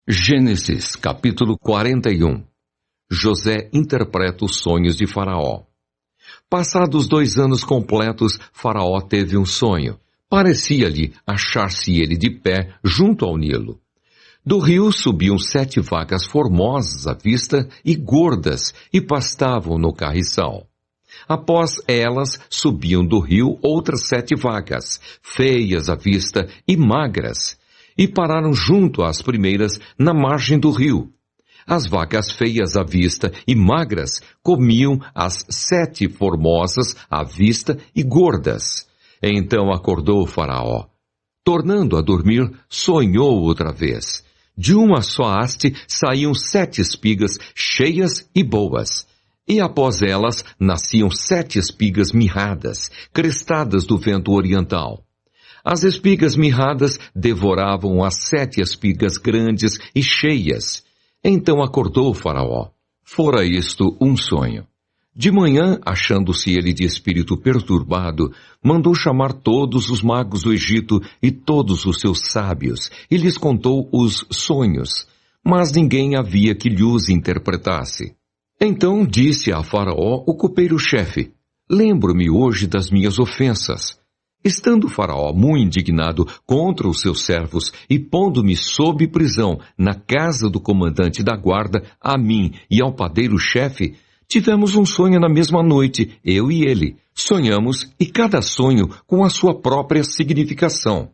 Gênesis, capítulo 41. José interpreta os sonhos de Faraó. Passados 2 anos completos, Faraó teve um sonho. Parecia-lhe achar-se ele de pé junto ao Nilo. Do rio subiam 7 vacas formosas à vista e gordas, e pastavam no carriçal. Após elas, subiam do rio outras 7 vacas, feias à vista e magras, e pararam junto às primeiras na margem do rio. As vacas feias à vista e magras comiam as 7 formosas à vista e gordas. Então acordou o Faraó. Tornando a dormir, sonhou outra vez. De uma só haste saíam 7 espigas cheias e boas. E após elas nasciam 7 espigas mirradas, crestadas do vento oriental. As espigas mirradas devoravam as 7 espigas grandes e cheias. Então acordou o Faraó. Fora isto um sonho. De manhã, achando-se ele de espírito perturbado, mandou chamar todos os magos do Egito e todos os seus sábios, e lhes contou os sonhos, mas ninguém havia que lhes interpretasse. Então disse a Faraó o copeiro-chefe: lembro-me hoje das minhas ofensas. Estando Faraó muito indignado contra os seus servos e pondo-me sob prisão na casa do comandante da guarda, a mim e ao padeiro-chefe, tivemos um sonho na mesma noite, eu e ele. Sonhamos, e cada sonho com a sua própria significação.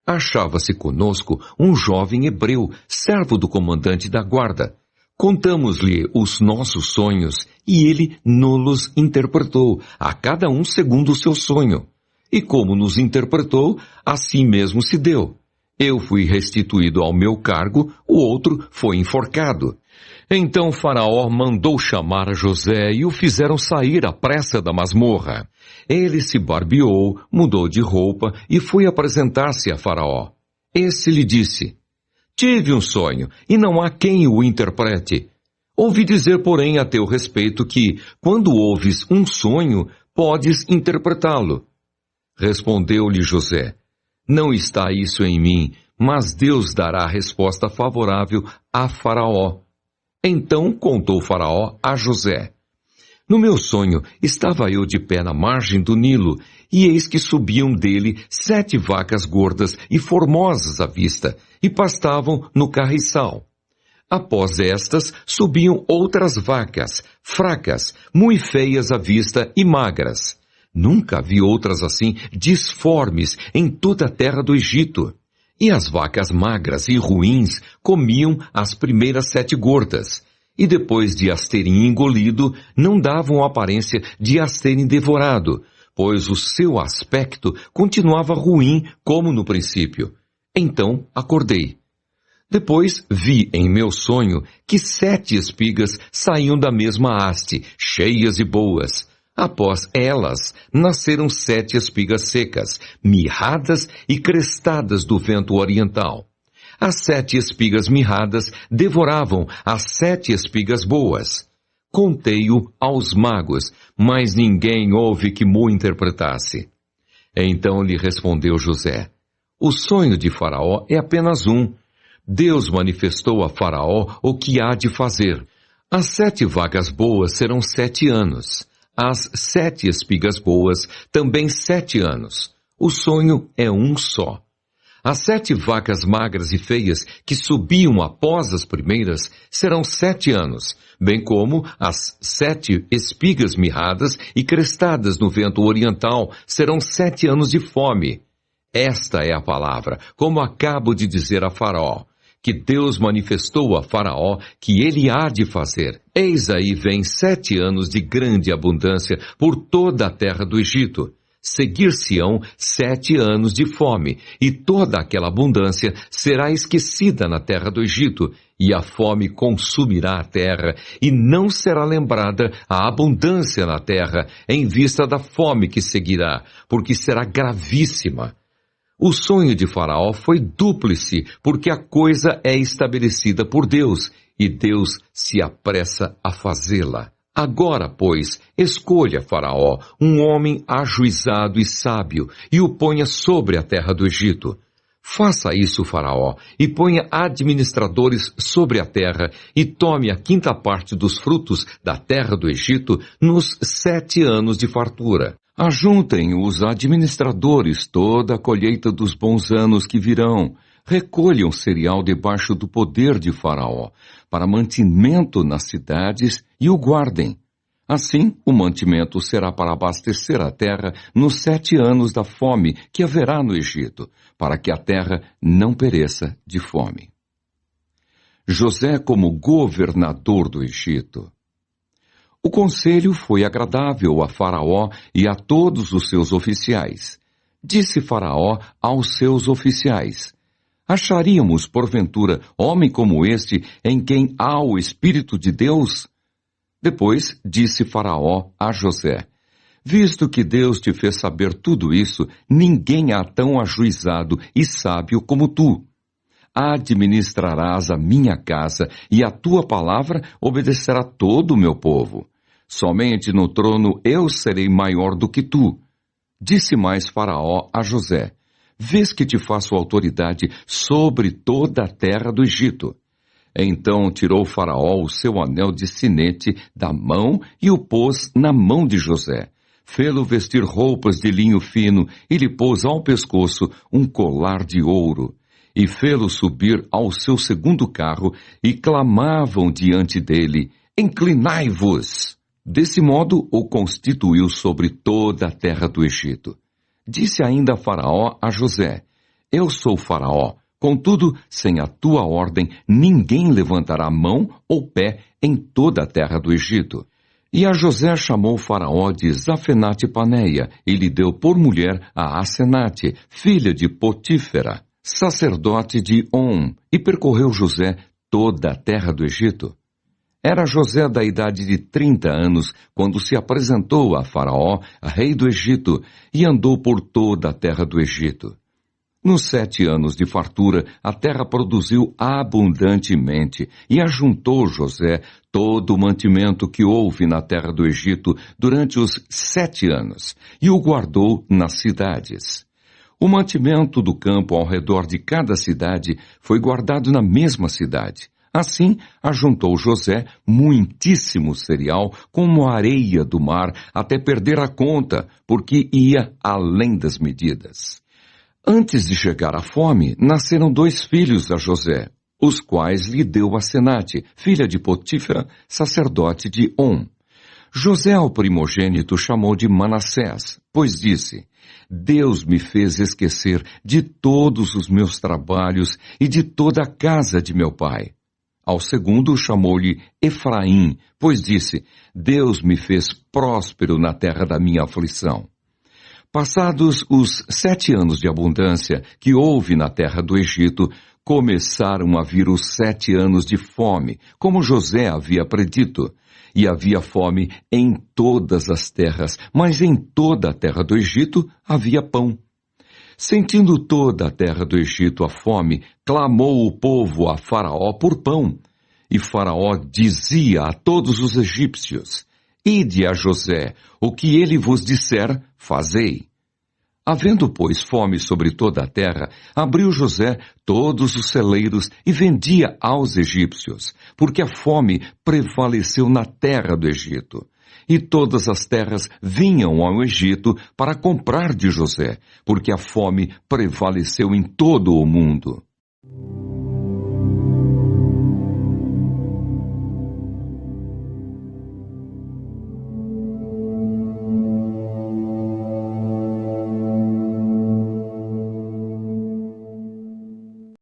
Achava-se conosco um jovem hebreu, servo do comandante da guarda. Contamos-lhe os nossos sonhos, e ele nos interpretou, a cada um segundo o seu sonho. E como nos interpretou, assim mesmo se deu. Eu fui restituído ao meu cargo, o outro foi enforcado. Então Faraó mandou chamar a José e o fizeram sair à pressa da masmorra. Ele se barbeou, mudou de roupa e foi apresentar-se a Faraó. Esse lhe disse: tive um sonho, e não há quem o interprete. Ouvi dizer, porém, a teu respeito que, quando ouves um sonho, podes interpretá-lo. Respondeu-lhe José: não está isso em mim, mas Deus dará resposta favorável a Faraó. Então contou Faraó a José: no meu sonho estava eu de pé na margem do Nilo, e eis que subiam dele 7 vacas gordas e formosas à vista, e pastavam no carriçal. Após estas subiam outras vacas, fracas, muito feias à vista e magras. Nunca vi outras assim disformes em toda a terra do Egito. E as vacas magras e ruins comiam as primeiras 7 gordas, e depois de as terem engolido, não davam aparência de as terem devorado, pois o seu aspecto continuava ruim como no princípio. Então acordei. Depois vi em meu sonho que 7 espigas saíam da mesma haste, cheias e boas. Após elas, nasceram 7 espigas secas, mirradas e crestadas do vento oriental. As 7 espigas mirradas devoravam as 7 espigas boas. Contei-o aos magos, mas ninguém houve que mo interpretasse. Então lhe respondeu José: o sonho de Faraó é apenas um. Deus manifestou a Faraó o que há de fazer. As 7 vacas boas serão 7 anos. As 7 espigas boas, também 7 anos. O sonho é um só. As 7 vacas magras e feias que subiam após as primeiras serão 7 anos, bem como as 7 espigas mirradas e crestadas no vento oriental serão 7 anos de fome. Esta é a palavra, como acabo de dizer a Faraó, que Deus manifestou a Faraó que ele há de fazer. Eis aí vem 7 anos de grande abundância por toda a terra do Egito. Seguir-se-ão 7 anos de fome, e toda aquela abundância será esquecida na terra do Egito, e a fome consumirá a terra, e não será lembrada a abundância na terra, em vista da fome que seguirá, porque será gravíssima. O sonho de Faraó foi dúplice, porque a coisa é estabelecida por Deus, e Deus se apressa a fazê-la. Agora, pois, escolha Faraó um homem ajuizado e sábio, e o ponha sobre a terra do Egito. Faça isso, Faraó, e ponha administradores sobre a terra, e tome a quinta parte dos frutos da terra do Egito nos 7 anos de fartura. Ajuntem os administradores toda a colheita dos bons anos que virão. Recolham cereal debaixo do poder de Faraó, para mantimento nas cidades, e o guardem. Assim, o mantimento será para abastecer a terra nos 7 anos da fome que haverá no Egito, para que a terra não pereça de fome. José como governador do Egito. O conselho foi agradável a Faraó e a todos os seus oficiais. Disse Faraó aos seus oficiais: acharíamos, porventura, homem como este, em quem há o Espírito de Deus? Depois disse Faraó a José: visto que Deus te fez saber tudo isso, ninguém há tão ajuizado e sábio como tu. Administrarás a minha casa, e a tua palavra obedecerá todo o meu povo. Somente no trono eu serei maior do que tu. Disse mais Faraó a José: vês que te faço autoridade sobre toda a terra do Egito. Então tirou Faraó o seu anel de sinete da mão e o pôs na mão de José. Fê-lo vestir roupas de linho fino e lhe pôs ao pescoço um colar de ouro. E fê-lo subir ao seu segundo carro, e clamavam diante dele: inclinai-vos! Desse modo o constituiu sobre toda a terra do Egito. Disse ainda Faraó a José: eu sou Faraó, contudo, sem a tua ordem, ninguém levantará mão ou pé em toda a terra do Egito. E a José chamou Faraó de Zafenate-Paneia, e lhe deu por mulher a Asenate, filha de Potífera, sacerdote de On, e percorreu José toda a terra do Egito. Era José da idade de 30 anos, quando se apresentou a Faraó, rei do Egito, e andou por toda a terra do Egito. Nos 7 anos de fartura, a terra produziu abundantemente, e ajuntou José todo o mantimento que houve na terra do Egito durante os 7 anos, e o guardou nas cidades. O mantimento do campo ao redor de cada cidade foi guardado na mesma cidade. Assim, ajuntou José muitíssimo cereal, como a areia do mar, até perder a conta, porque ia além das medidas. Antes de chegar à fome, nasceram 2 filhos a José, os quais lhe deu Asenate, filha de Potífera, sacerdote de On. José, ao primogênito, chamou de Manassés, pois disse: Deus me fez esquecer de todos os meus trabalhos e de toda a casa de meu pai. Ao segundo chamou-lhe Efraim, pois disse: Deus me fez próspero na terra da minha aflição. Passados os 7 anos de abundância que houve na terra do Egito, começaram a vir os 7 anos de fome, como José havia predito. E havia fome em todas as terras, mas em toda a terra do Egito havia pão. Sentindo toda a terra do Egito a fome, clamou o povo a Faraó por pão. E Faraó dizia a todos os egípcios: Ide a José, o que ele vos disser, fazei. Havendo, pois, fome sobre toda a terra, abriu José todos os celeiros e vendia aos egípcios, porque a fome prevaleceu na terra do Egito. E todas as terras vinham ao Egito para comprar de José, porque a fome prevaleceu em todo o mundo.